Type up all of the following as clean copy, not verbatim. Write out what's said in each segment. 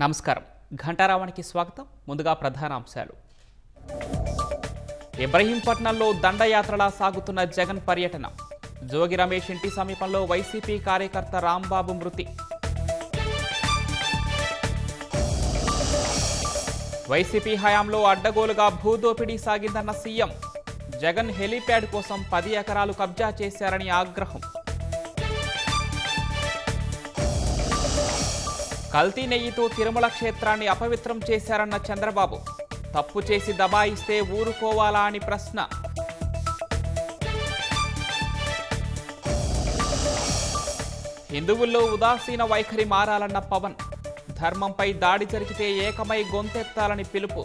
నమస్కారం. ఘంటారావానికి స్వాగతం. ముందుగా ప్రధాన అంశాలు. ఇబ్రహీంపట్నంలో దండయాత్రలా సాగుతున్న జగన్ పర్యటన. జోగి రమేష్ ఇంటి సమీపంలో వైసీపీ కార్యకర్త రాంబాబు మృతి. వైసీపీ హయాంలో అడ్డగోలుగా భూదోపిడీ సాగిందన్న సీఎం. జగన్ హెలీప్యాడ్ కోసం 10 ఎకరాలు కబ్జా చేశారని ఆగ్రహం. కల్తీ నెయ్యితో తిరుమల క్షేత్రాన్ని అపవిత్రం చేశారన్న చంద్రబాబు. తప్పు చేసి దబాయిస్తే ఊరుకోవాలా అని ప్రశ్న. హిందువుల్లో ఉదాసీన వైఖరి మారాలన్న పవన్. ధర్మంపై దాడి జరిగితే ఏకమై గొంతెత్తాలని పిలుపు.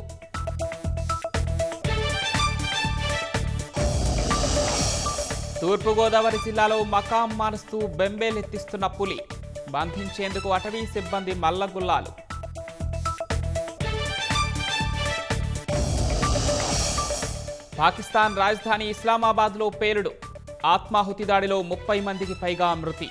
తూర్పుగోదావరి జిల్లాలో మకాం మారుస్తూ బెంబేలెత్తిస్తున్న పులి. బంధించేందుకు అటవీ సిబ్బంది మల్లగుల్లాలు. పాకిస్తాన్ రాజధాని ఇస్లామాబాద్లో పేలుడు. ఆత్మాహుతి దాడిలో 30 మందికి పైగా మృతి.